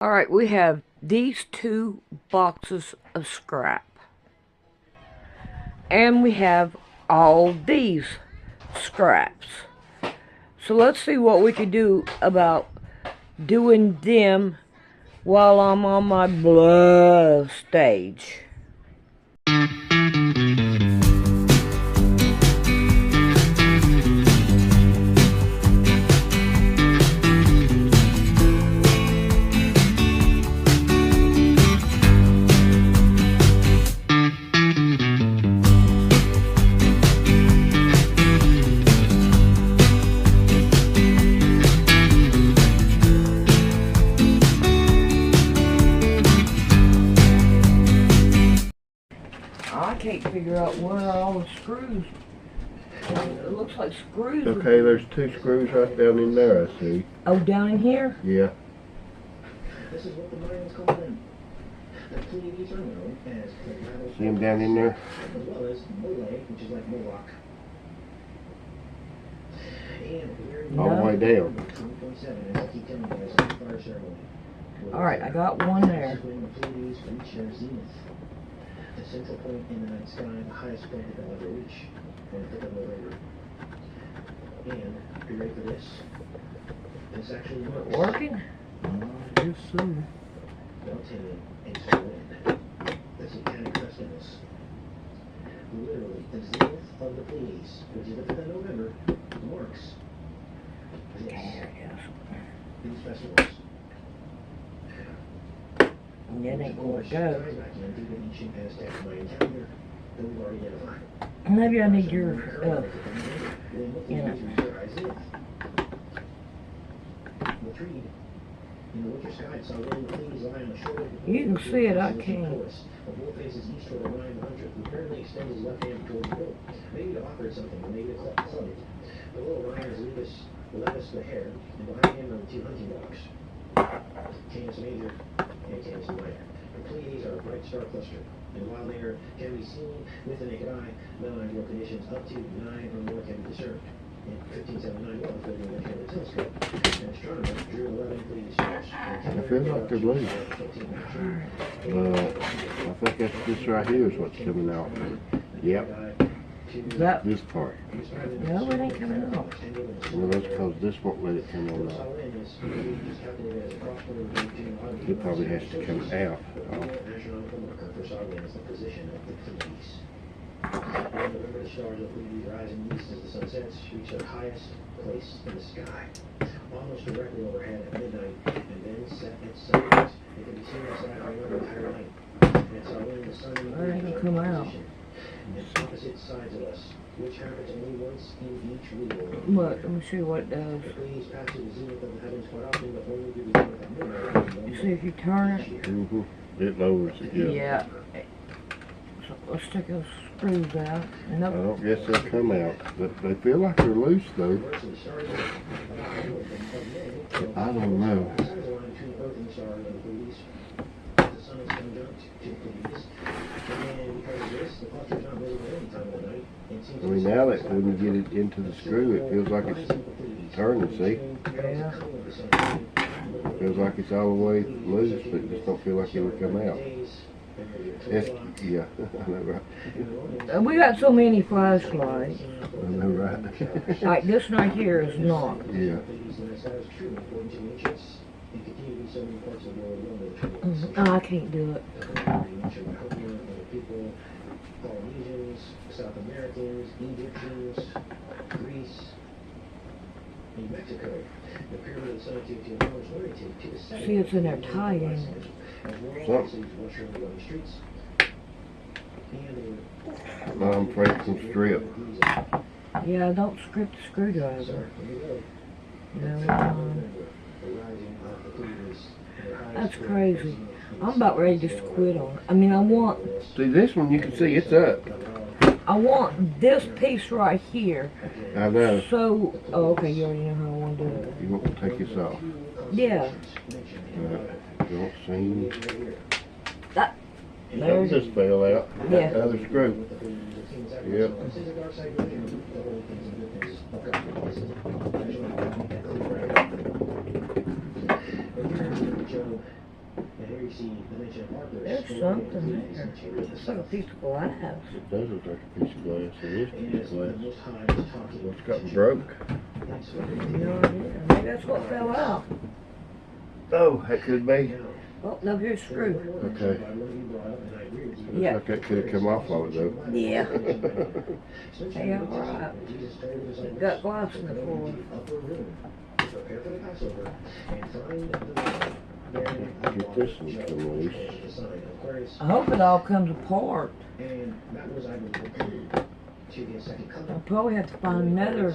Alright, we have these 2 boxes of scrap. And we have all these scraps. So let's see what we can do about doing them while I'm on my blah stage. I can't figure out where all the screws. It looks like screws. Okay, there's 2 screws right down in there, I see. Oh, down in here? Yeah. This is what the Mayans call them. The Pleiades are known as the See them down in there? as well as Mole, which is like Moloch. And we're All the way down. 2027, as I keep telling you guys, on the fire ceremony. Alright, I got one there. This is when the Pleiades reach their zenith. The central point in the night sky, the highest point that they'll ever reach on the 5th of November. And, be ready for this. This actually works. Working? I guess so. Melting into wind. That's a kind of customness. Literally, the zenith of the Pleiades, which is the 5th of November, marks There it is. these festivals. And it ain't gonna go. Back into the ancient Aztec Mayan calendar that we've already identified. Maybe I need your, you know. The tree in the winter sky saw wind Pleiades lie on the shore. You can see it, I can't. The bull faces east toward Orion the hunter, who apparently extends his left hand toward the bull. Maybe to offer it something, or maybe to collect it. Below Orion is Levis the hare, and behind him are the 2 hunting dogs, Canis Major and Canis Minor. The Pleiades are a bright star cluster, and while they can be seen with the naked eye, no ideal conditions up to 9 or more can be discerned. In 1579, well, building a Hubble telescope, an astronomer drew 11 Pleiades stars. I feel like they're loose. I think that's this right here is what's coming out. Yep. That, This part. no, it ain't coming out. Well, that's because this won't let it come on out. It probably has to come out. Astronomical marker for Sargon is the position of the Pleiades. In November, the stars of Pleiades rising east as the sun sets reach their highest place in the sky, almost directly overhead at midnight, and then set at sunrise. It can be seen outside our entire night. And it's when the sun and the Where moon did it are come in out? position, and opposite sides of us, which happens only once in each wheel. Look, let me see what it does. The Pleiades pass through the zenith of the heavens quite often, but only do the zenith at midnight. You see if you turn it? Mm-hmm. It lowers it, yeah. Yeah. So let's take those screws out. I Nope. don't guess they'll come out. But they feel like they're loose, though. I don't know. I mean, now that when you get it into the screw, it feels like it's turning, see? Yeah. It feels like it's all the way loose, but it just don't feel like it would come out. It's, yeah, I know, right? And we got so many flashlights. I know, right? Like this right here is not. Yeah. Oh, I can't do it. Polynesians, South Americans, Egyptians, Greece, New Mexico. The pyramid of the sun to the setting. See, it's in there tying. No, I'm afraid it's some strip. Yeah, don't script the screwdriver. No, that's crazy. I'm about ready just to quit on it. I mean, See, this one you can see it's up. I want this piece right here. I know. So, oh, okay, you already know how I want to do it. You want to take this off. Yeah. Don't seem. That, That just fell out. Yeah. The other screw. Yep. And here you see the mention of markers. There's something there. It's like a piece of glass. It does look like a piece of glass. It is a And piece of the glass. Most High is talking. What's gotten broke? No idea. Maybe that's what fell out. Oh, that could be. Oh, no, here's a screw. Okay. Yeah. Looks like that could have come off of it though. Yeah. Hey, alright. Got glass in the floor. Get this one come loose. I hope it all comes apart. And that was, I believe, to the second I'll color. probably have to find another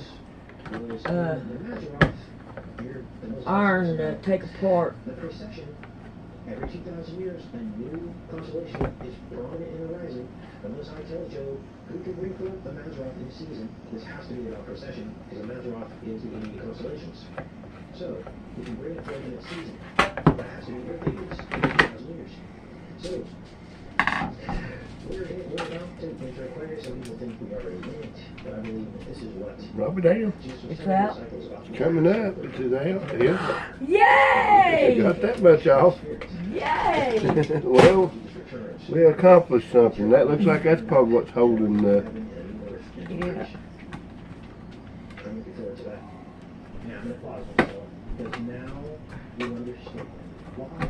iron to take apart. The precession, every 2,000 years, a new constellation is prominent in the horizon. The Most High tells Job, who can bring forth the Mazzaroth in season? This has to be about precession, because the Mazzaroth is the constellations. So, who can bring it forth in its season? That has to be their figures, 2,000 years. So, we're about to enter Aquarius, some people think we already went, but I believe that this is what Robert Daniel. Jesus It's was out. disciples about. Coming up. It's out. Yeah. Yay! You got that much off. Yay! Well, we accomplished something. That looks like that's probably what's holding Yeah. I'm looking forward to that. Now I'm going to pause myself, because now you understand why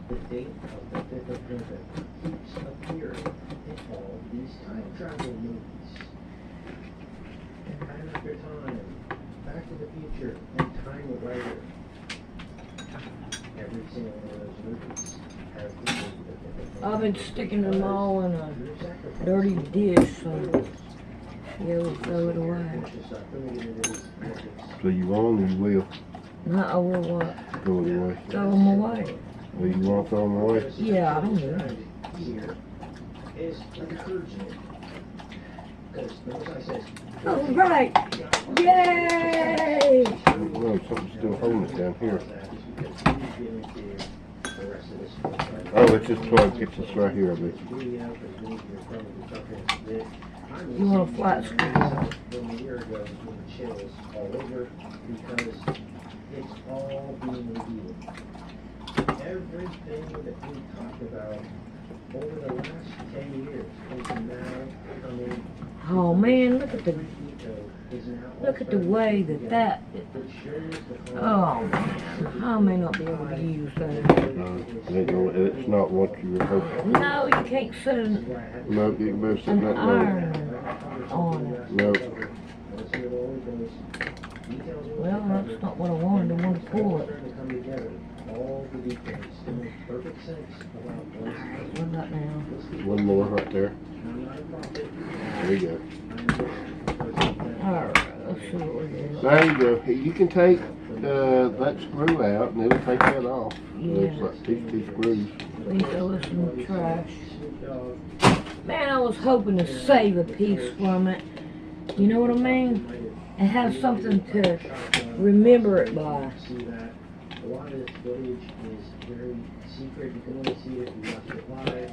the date of the 5th of November keeps appearing in all these time travel movies. Time after time, Back to the Future, and Time of Writer. Every single one of those movies has the date of the 5th of November. I've been sticking them all in a dirty dish, so yeah, we'll throw it away. So you want or you will? No, I will what? Throw it away. Throw them away. Well, you want to throw them away? Yeah, I don't know. Here is like a herd's name. Because the Most High says, All right. Yay! No, something's still holding it down here. Oh, it's this plug. It's this right here, I bet. You want a flat screw? A year ago, when the chills all over, because it's all being revealed. Everything that we talked about over the last 10 years is now coming. Oh man, look at the The way that. Oh man, I may not be able to use that. It's not what you were hoping. No, you can't set an No, you can better set that iron on it. No. Well, that's not what I wanted. I wanted to pull it. All the details to make perfect sense about What about now? One more right there. There you go. Alright, let's see what we get. There you go. You can take that screw out and it'll take that off. Yeah. It's like these two screws. Please throw this in the trash. Man, I was hoping to save a piece from it. You know what I mean? And have something to remember it by. A lot of this footage is very secret. You can only see it if you watch it live.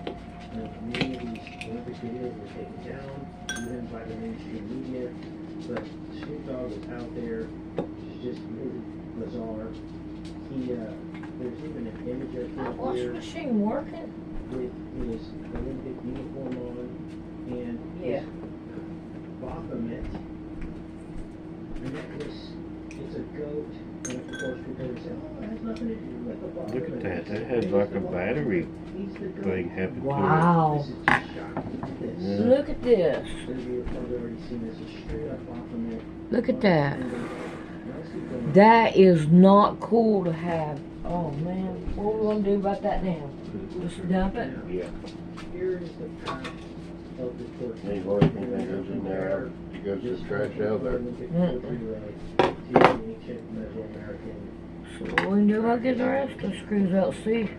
Many of these Olympic videos were taken down, even by the mainstream media. But Snoop Dogg is out there, which is just really bizarre. There's even an image of him Washing here machine working? with his Olympic uniform on, and Yeah. his Baphomet necklace. It's a goat. And of course, people would say, oh, it has nothing to do with the Baphomet. Look at that. That has like a battery He's the goat. thing happen Wow. This is just shocking. This. Yeah. Look at this. Maybe you've probably already seen this. It's straight up Baphomet. Look at that. Now, let's keep going. That is not cool to have. Oh man, what are we gonna do about that now? Just dump it? to it. Yeah. Here is the path of the torch. Any more anything that goes in there, it goes to the trash out there. So what we can do about getting the rest of the screws out, see?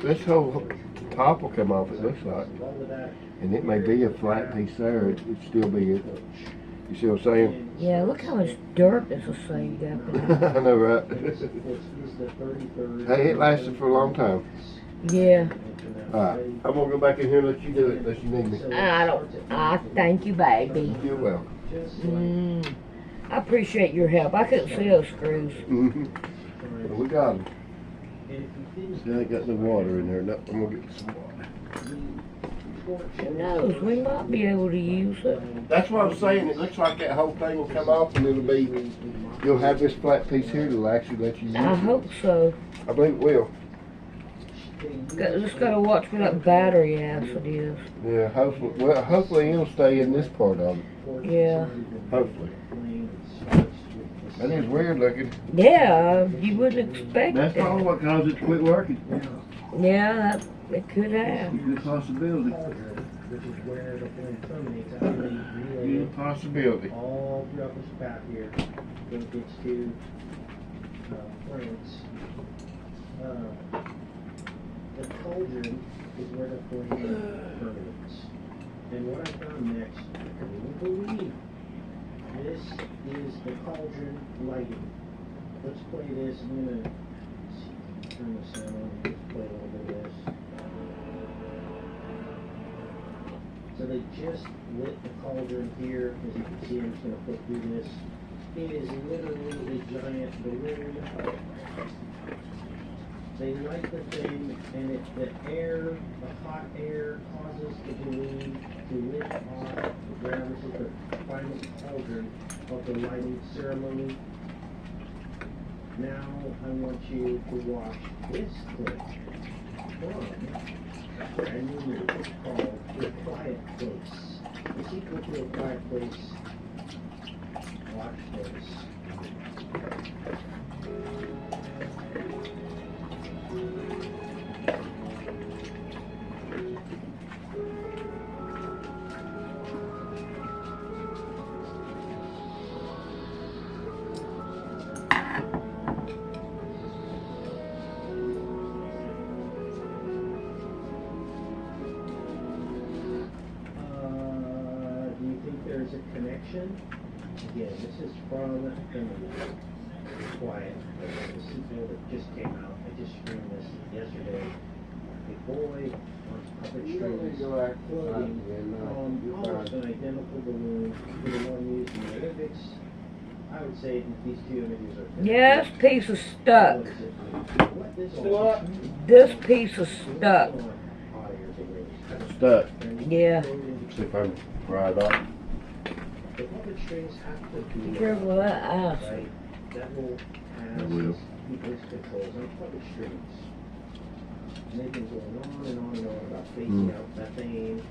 This whole top will come off, it looks like. And it may be a flat piece there, it'd still be it. You see what I'm saying? Yeah, look how much dirt this will save up in there. I know, right? Hey, it lasted for a long time. Yeah. Alright, I'm gonna go back in here and let you do it unless you need me. I thank you, baby. You're welcome. I appreciate your help. I couldn't see those screws. Well, we got them. Still ain't got no water in there. No, I'm gonna get some water. Who knows? We might be able to use it. That's what I'm saying. It looks like that whole thing will come off and it'll be, you'll have this flat piece here that'll actually let you use I it. hope so. I believe it will. Just gotta watch where that battery acid is. Yeah, hopefully. Well, hopefully it'll stay in this part of it. Yeah. Hopefully. That is weird looking. Yeah, you wouldn't expect That's it. probably what caused it to quit working. Yeah, that it could have. It's a possibility. Which is where the flame terminates after they relay It's a it possibility. all throughout this path here. Then it gets to France. The cauldron is where the flame terminates. And what I found next, I couldn't believe. This is the cauldron lighting. Let's play this. I'm gonna turn the sound on. Let's play a little bit of this. So they just lit the cauldron here. As you can see, I'm just gonna flip through this. It is literally a giant balloon. They light the thing, and the hot air causes the balloon to lift off the ground. This is the final cauldron of the lighting ceremony. Now I want you to watch this clip from a brand new movie called The Quiet Place. The sequel to A Quiet Place. Watch this. Do you think there's a connection? Again, this is from the movie Quiet, the sequel that just came out. I just streamed this yesterday. A boy on puppet strings floating from almost an identical balloon to the one used in the Olympics. I would say that these two images are Yeah, this piece is stuck. What? This piece is stuck. Stuck. Yeah. See if I can pry it off. The puppet strings have to Be be careful of that ass. right. That will I will. keep those controls on puppet strings. And they've been going on and on and on about phasing out methane.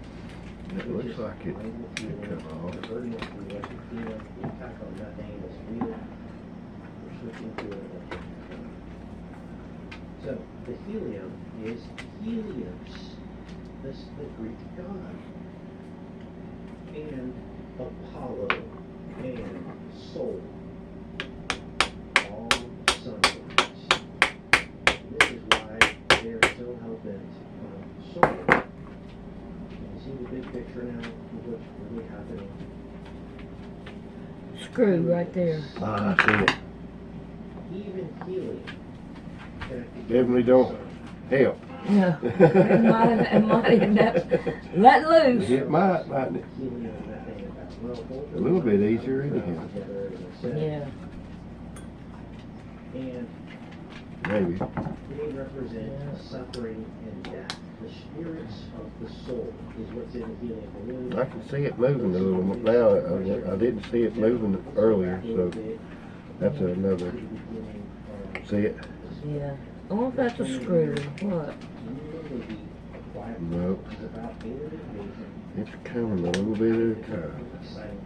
It looks like it could come off. The burden of the electric fuel, the impact on methane is real. We're switching to an electric fuel. So the helium is Helios, this the Greek god, and Apollo and Sol, all sun words. This is why they're so hell-bent on Sol. You can see the big picture now of what's really happening. Screw right there. Ah, I see it. Even helium connected to Definitely the don't sun. help. No. It might end up let loose. It might, mightn't it? Helium and methane about A little bit easier anyhow. Yeah. And Maybe. they represent suffering and death. The spirits of the soul is what's in the helium balloon. I can see it moving a little now. I didn't see it moving earlier, so that's another. See it? Yeah. I wonder if that's a screw. What? Nope. It's coming a little bit at a time.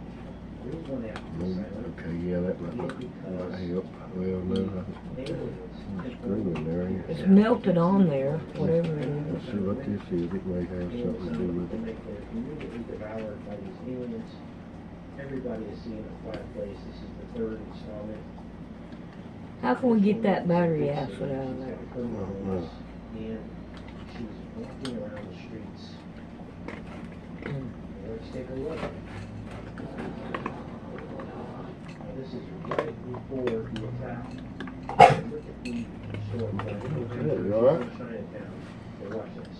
Okay, yeah, that might help. Well, no, screw in there. It's melted on there, whatever it Let's is. see what this is. It may have something to do with it. Immediately devoured by these aliens. Everybody is seeing a quiet place. This is the third installment. How can we get that battery acid out of there? And she's walking around the streets. Let's take a look. Now, this is right before the attack. Look at the store. You all right? Chinatown. Hey, watch this.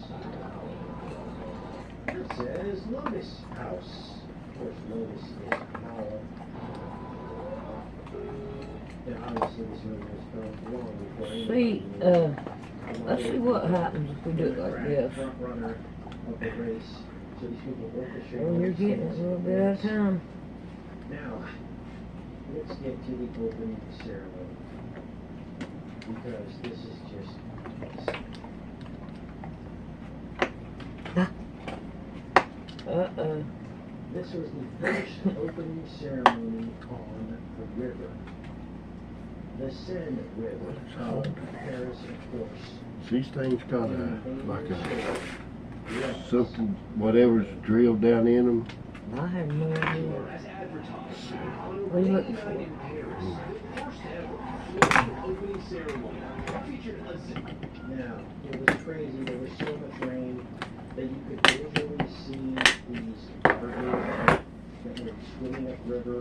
It says Lotus House. Of course, Lotus is power. And obviously this movie was filmed long before See, anybody knew Let's see what happens if we do it like this. Front runner of the race. So these people orchestrate. Oh, you're getting it a little bit at a time. Now, let's get to the opening ceremony. Because this is just. Uh-oh. This was the first opening ceremony on the river. The Seine River of Paris, of course. These things got like something, whatever's drilled down in them. I have no idea. What are you looking for? Now, it was crazy. There was so much rain that you could visually see these birds that were swimming upriver.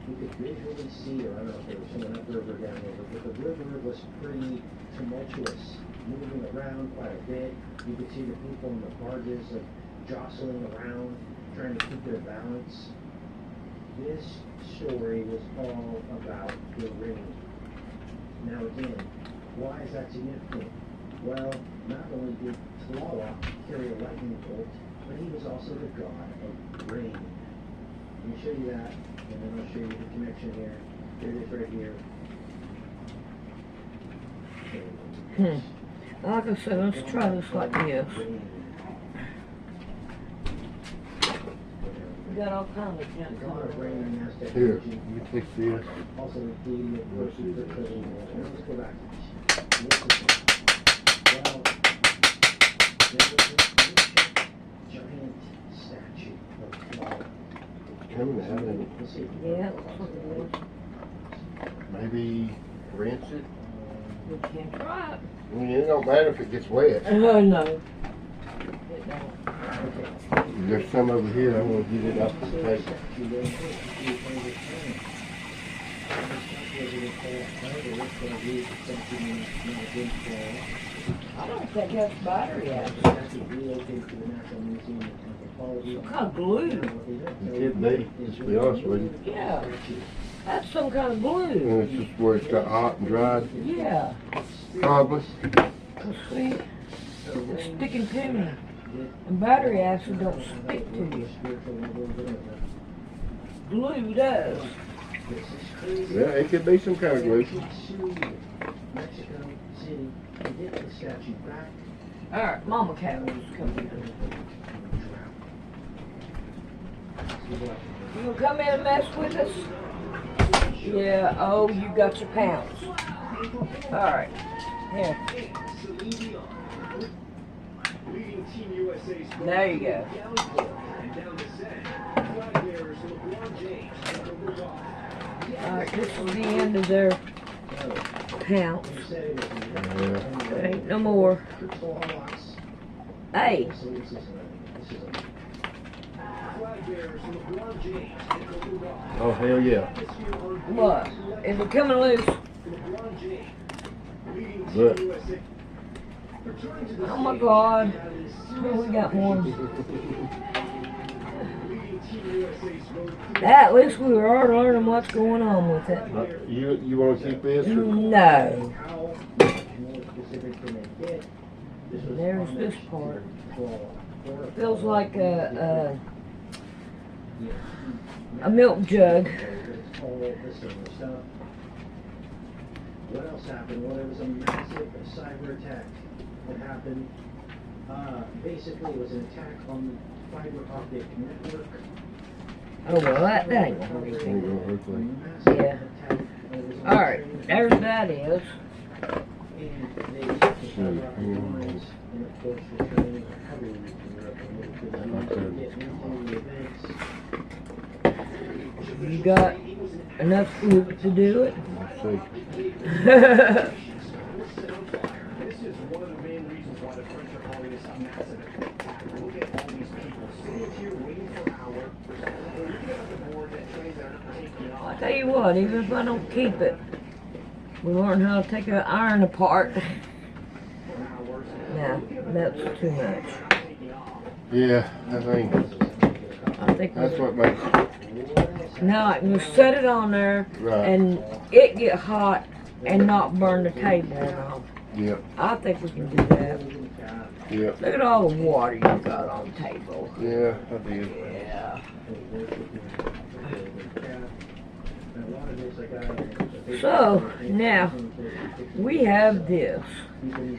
You could visually see, or I don't know if there was someone upriver or downriver, but the river was pretty tumultuous, moving around quite a bit. You could see the people in the barges jostling around, trying to keep their balance. This story was all about the rain. Now again, why is that significant? Well, not only did Tlaloc carry a lightning bolt, but he was also the god of rain. Let me show you that, and then I'll show you the connection here. Here it is right here. Like I said, let's try this like this. We got all kinds of junk God of rain and Aztec Here, energy. you take this. Also the deity of mercy for filling water. Now let's go back. Well, there was this ancient giant statue of Tlaloc. Coming out of it. Let's see if Yeah, it looks like it is. Maybe rinse it. We can try it. I mean, it don't matter if it gets wet. Oh, no. It don't. There's some over here. I want to get it off the table. I don't think that's battery acid. Some kind of glue. It could be, just to be honest with you. Yeah. That's some kind of glue. And it's just where it's got hot and dried. Yeah. Probably. See? It's sticking to me. And battery acid don't stick to you. Glue does. Yeah, it could be some kind of glue. Mexico City to get the statue back. Alright, Mama Cat was coming. You gonna come in and mess with us? Yeah, oh, you got your pounds. Alright, here. There you go. Alright, this is the end of their pounds. Yeah. Ain't no more. Hey. Oh, hell yeah. What? Is it coming loose? Look. Oh my God. Oh, we got one. At least we were already learning what's going on with it. You want to keep this? Or? No. There's this part. Feels like a milk jug. What else happened? Well, there was a massive cyber attack that happened. Basically, it was an attack on the fiber optic network. Oh, well, that ain't gonna hurt Ain't anything. gonna hurt things. Yeah. Alright, there's that is. And they and of course, we're training heavily in Europe and get into the events. You got enough food to do it? Let's see. This is one of the main reasons why the French are calling this a massive attack. Look at all these people sitting here waiting for an hour. They're looking at the board that trains are not taking off. I tell you what, even if I don't keep it, we learn how to take an iron apart. Nah, that's too much. Yeah, I think that's what makes it. now I can just set it on there Right. and it get hot and not burn the table off. Yep. I think we can do that. Yep. Look at all the water you got on the table. Yeah, I did. Yeah. So So, now, we have this. And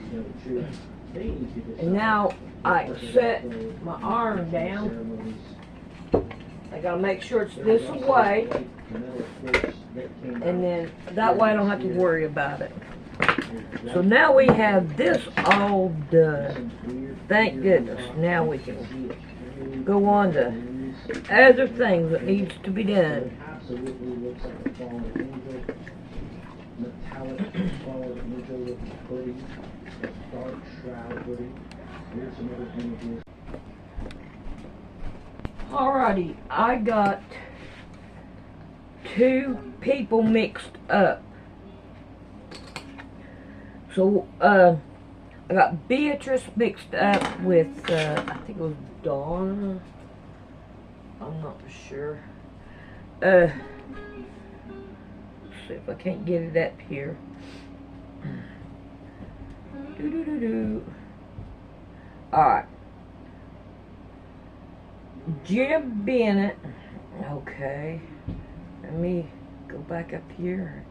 now, I set my arm down. I gotta make sure it's this way. And then, that way I don't have to worry about it. So now we have this all done. Thank goodness. Now we can go on to other things that needs to be done. Absolutely looks like a fallen angel. Metallic fallen angel with a hoodie, a dark shroud hoodie. Here's some other images. Alrighty, I got two people mixed up. So, I got Beatrice mixed up with, I think it was Donna. I'm not sure. Let's see if I can't get it up here. Alright. Jim Bennett. Okay. Let me go back up here.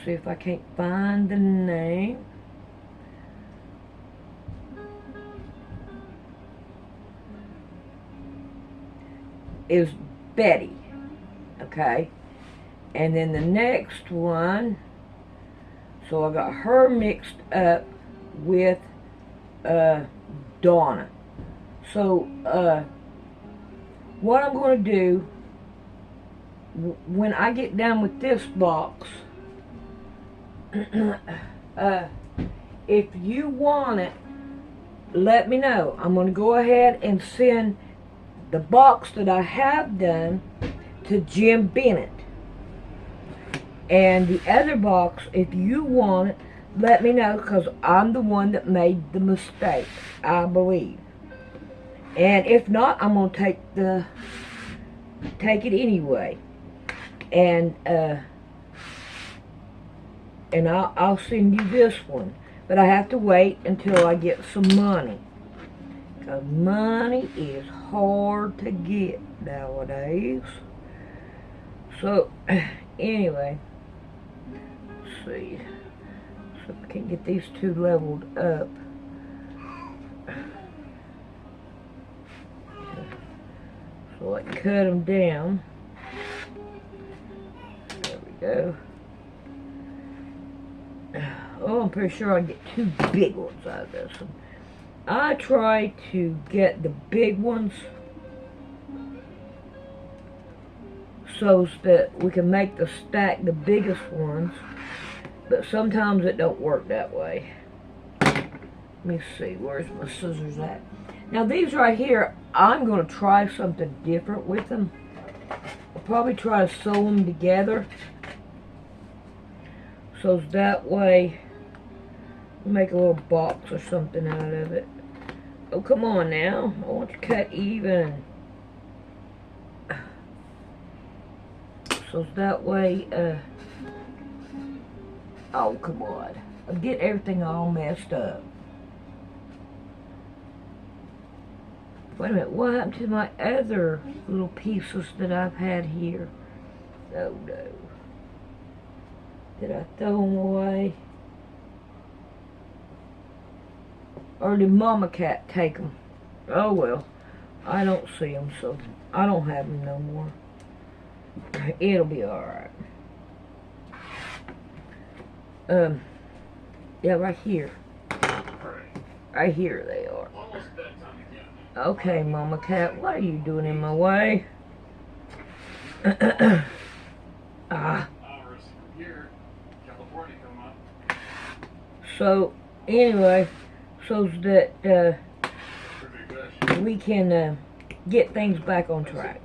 See if I can't find the name. Is Betty. Okay. And then the next one, so I got her mixed up with Donna. So what I'm going to do when I get done with this box, if you want it, let me know. I'm going to go ahead and send the box that I have done to Jim Bennett. And the other box, if you want it, let me know, because I'm the one that made the mistake, I believe. And if not, I'm going to take it anyway. And I'll send you this one. But I have to wait until I get some money. Because money is hard to get nowadays. So, anyway. Let's see. So if I can get these two leveled up. So I cut them down. There we go. Oh, I'm pretty sure I get two big ones out of this one. I try to get the big ones so that we can make the stack the biggest ones, but sometimes it don't work that way. Let me see, where's my scissors at? Now these right here, I'm going to try something different with them. I'll probably try to sew them together, so that way make a little box or something out of it. Oh, come on now. I want to cut even. So that way, oh, come on. I'm getting everything all messed up. Wait a minute, what happened to my other little pieces that I've had here? Oh, no. Did I throw them away? Or did Mama Cat take them? Oh, well. I don't see them, so I don't have them no more. It'll be alright. Yeah, right here. Right here they are. Okay, Mama Cat, what are you doing in my way? So, anyway, so that we can get things back on track.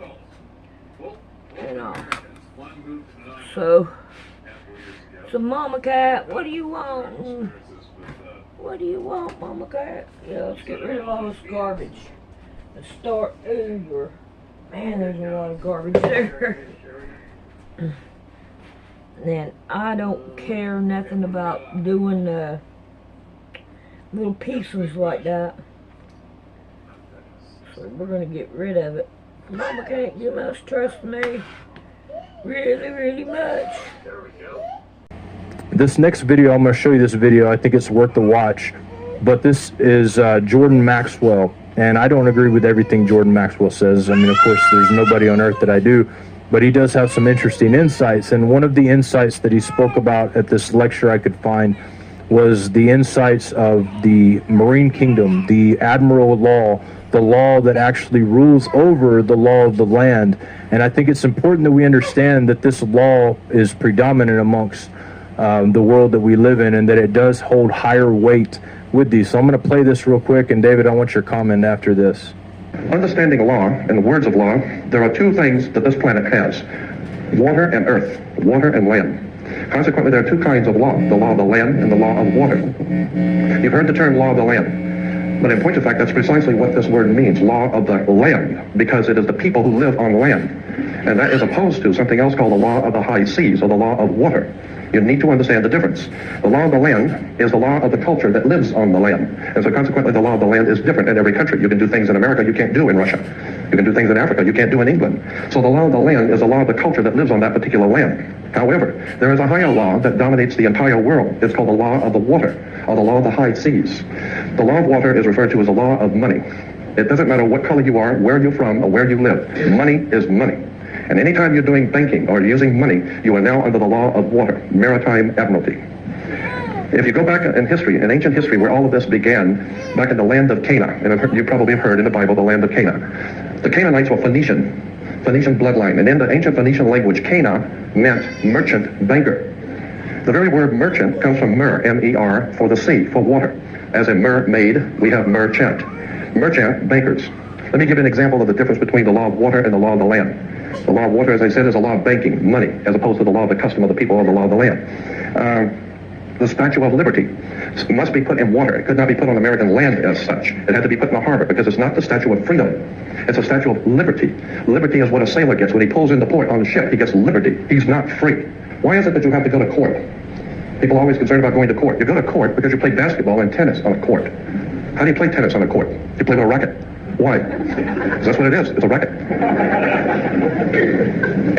And all. So Mama Cat, what do you want? What do you want, Mama Cat? Yeah, let's get rid of all this garbage. Let's start over. Man, there's a lot of garbage there. And then I don't care nothing about doing little pieces like that. So we're going to get rid of it. Mama can't get much, trust me. Really, really much. This next video, I'm going to show you this video. I think it's worth the watch. But this is Jordan Maxwell. And I don't agree with everything Jordan Maxwell says. I mean, of course, there's nobody on earth that I do. But he does have some interesting insights. And one of the insights that he spoke about at this lecture I could find was the insights of the Marine Kingdom, the Admiral Law, the law that actually rules over the law of the land. And I think it's important that we understand that this law is predominant amongst the world that we live in, and that it does hold higher weight with these. So I'm going to play this real quick, and David, I want your comment after this. Understanding law and the words of law, there are two things that this planet has: water and earth, water and land. Consequently, there are two kinds of law: the law of the land and the law of water. You've heard the term law of the land, but in point of fact, that's precisely what this word means, law of the land, because it is the people who live on land. And that is opposed to something else called the law of the high seas, or the law of water. You need to understand the difference. The law of the land is the law of the culture that lives on the land. And so consequently, the law of the land is different in every country. You can do things in America you can't do in Russia. You can do things in Africa you can't do in England. So the law of the land is the law of the culture that lives on that particular land. However, there is a higher law that dominates the entire world. It's called the law of the water, or the law of the high seas. The law of water is referred to as the law of money. It doesn't matter what color you are, where you're from, or where you live. Money is money. And anytime you're doing banking or using money, you are now under the law of water, maritime admiralty. If you go back in history, in ancient history, where all of this began, back in the land of Canaan, and you probably have heard in the Bible, the land of Canaan. The Canaanites were Phoenician bloodline, and in the ancient Phoenician language, Canaan meant merchant, banker. The very word merchant comes from mer, M-E-R, for the sea, for water. As in mermaid, we have merchant. Merchant, bankers. Let me give you an example of the difference between the law of water and the law of the land. The law of water, as I said, is a law of banking, money, as opposed to the law of the custom of the people or the law of the land. The Statue of Liberty must be put in water. It could not be put on American land as such. It had to be put in a harbor, because it's not the Statue of Freedom. It's a Statue of Liberty. Liberty is what a sailor gets when he pulls into port on the ship. He gets liberty. He's not free. Why is it that you have to go to court? People are always concerned about going to court. You go to court because you play basketball and tennis on a court. How do you play tennis on a court? You play with a racket. Why? Because that's what it is. It's a racket.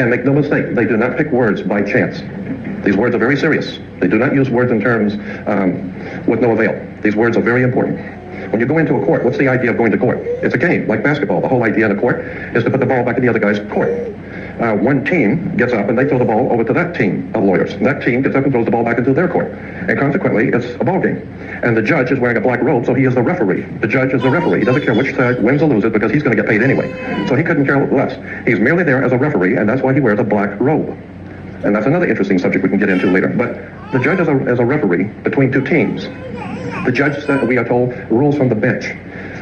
And make no mistake, they do not pick words by chance. These words are very serious. They do not use words in terms with no avail. These words are very important. When you go into a court, what's the idea of going to court? It's a game, like basketball. The whole idea in a court is to put the ball back in the other guy's court. One team gets up and they throw the ball over to that team of lawyers. And that team gets up and throws the ball back into their court. And consequently, it's a ball game. And the judge is wearing a black robe, so he is the referee. The judge is the referee. He doesn't care which side wins or loses, because he's going to get paid anyway. So he couldn't care less. He's merely there as a referee, and that's why he wears a black robe. And that's another interesting subject we can get into later. But the judge is a referee between two teams. The judge, we are told, rules from the bench.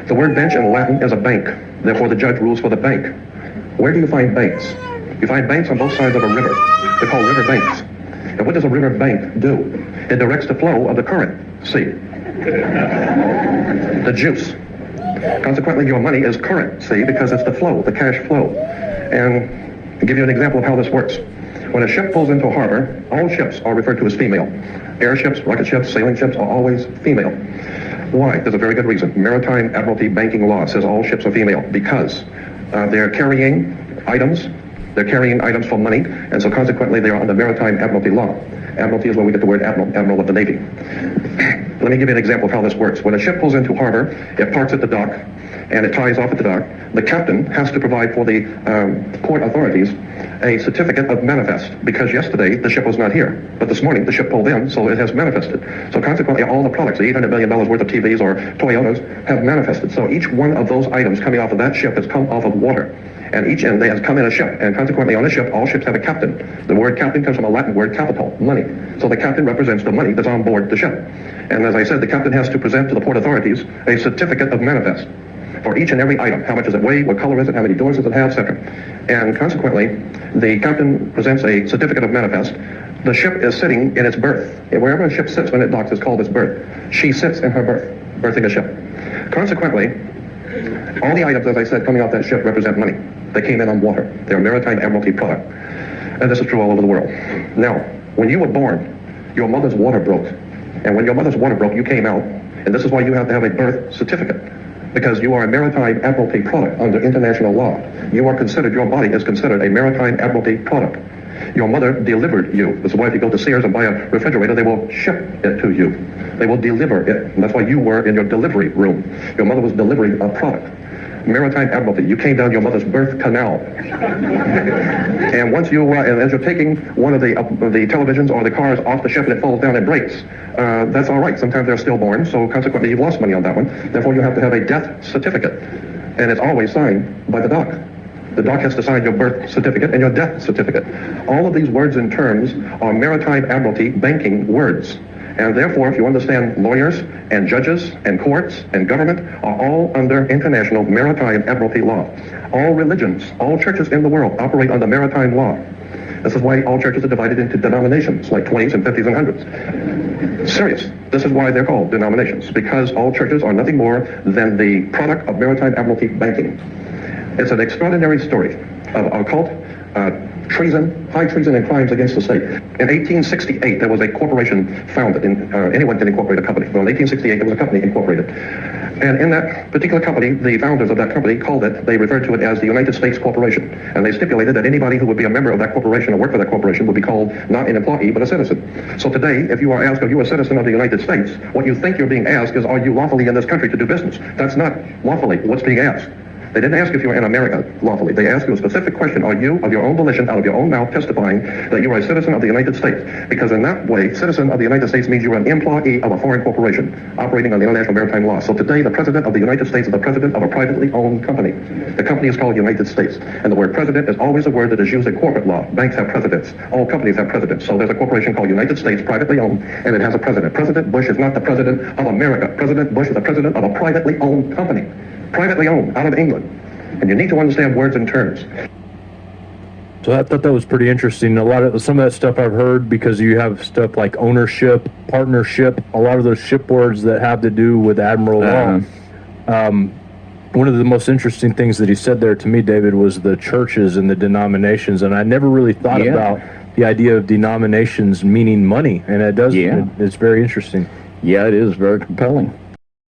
The word bench in Latin is a bank. Therefore, the judge rules for the bank. Where do you find banks? You find banks on both sides of a river. They're called river banks. And what does a river bank do? It directs the flow of the current. See? The juice. Consequently, your money is current, see, because it's the flow, the cash flow. And I'll give you an example of how this works. When a ship pulls into a harbor, all ships are referred to as female. Airships, rocket ships, sailing ships are always female. Why? There's a very good reason. Maritime Admiralty banking law says all ships are female because they're carrying items. They're carrying items for money, and so consequently they are under Maritime Admiralty law. Admiralty is where we get the word admiral of the Navy. Let me give you an example of how this works. When a ship pulls into harbor, it parks at the dock, and it ties off at the dock. The captain has to provide for the port authorities a certificate of manifest, because yesterday the ship was not here, but this morning the ship pulled in, so it has manifested. So consequently, all the products, the $800 million worth of TVs or Toyotas, have manifested. So each one of those items coming off of that ship has come off of water. And each end they has come in a ship, and consequently on a ship, all ships have a captain. The word captain comes from a Latin word capital, money. So the captain represents the money that's on board the ship. And as I said, the captain has to present to the port authorities a certificate of manifest for each and every item. How much does it weigh? What color is it? How many doors does it have? Etc. And consequently, the captain presents a certificate of manifest. The ship is sitting in its berth. Wherever a ship sits when it docks is called its berth. She sits in her berth, berthing a ship. Consequently, all the items, as I said, coming off that ship represent money. They came in on water. They're a Maritime Admiralty product. And this is true all over the world. Now, when you were born, your mother's water broke. And when your mother's water broke, you came out And this is why you have to have a birth certificate, because you are a maritime admiralty product under international law. You are considered, your body is considered a maritime admiralty product. Your mother delivered you. This is why if you go to Sears and buy a refrigerator, they will ship it to you. They will deliver it. And that's why you were in your delivery room. Your mother was delivering a product. Maritime admiralty. You came down your mother's birth canal. And once you, and as you're taking one of the televisions or the cars off the ship and it falls down and breaks, that's all right. Sometimes they're stillborn, so consequently you've lost money on that one. Therefore you have to have a death certificate. And it's always signed by the doc. The doc has to sign your birth certificate and your death certificate. All of these words and terms are maritime admiralty banking words. And therefore, if you understand, lawyers and judges and courts and government are all under international maritime admiralty law. All religions, all churches in the world operate under maritime law. This is why all churches are divided into denominations, like 20s and 50s and 100s. Serious. This is why they're called denominations, because all churches are nothing more than the product of maritime admiralty banking. It's an extraordinary story of occult, treason, high treason and crimes against the state. In 1868, there was a corporation founded. Anyone can incorporate a company. Well, in 1868, there was a company incorporated. And in that particular company, the founders of that company called it, they referred to it as the United States Corporation. And they stipulated that anybody who would be a member of that corporation or work for that corporation would be called not an employee, but a citizen. So today, if you are asked, are you a citizen of the United States, what you think you're being asked is, are you lawfully in this country to do business? That's not lawfully what's being asked. They didn't ask if you were in America lawfully. They asked you a specific question. Are you, of your own volition, out of your own mouth, testifying that you are a citizen of the United States? Because in that way, citizen of the United States means you are an employee of a foreign corporation operating on the international maritime law. So today, the president of the United States is the president of a privately owned company. The company is called United States. And the word president is always a word that is used in corporate law. Banks have presidents. All companies have presidents. So there's a corporation called United States, privately owned, and it has a president. President Bush is not the president of America. President Bush is the president of a privately owned company. Privately owned, out of England. And you need to understand words and terms. So I thought that was pretty interesting. Some of that stuff I've heard, because you have stuff like ownership, partnership, a lot of those ship words that have to do with admiral law. One of the most interesting things that he said there to me, David, was the churches and the denominations. And I never really thought about the idea of denominations meaning money. And it does. It's very interesting. Yeah, it is very compelling.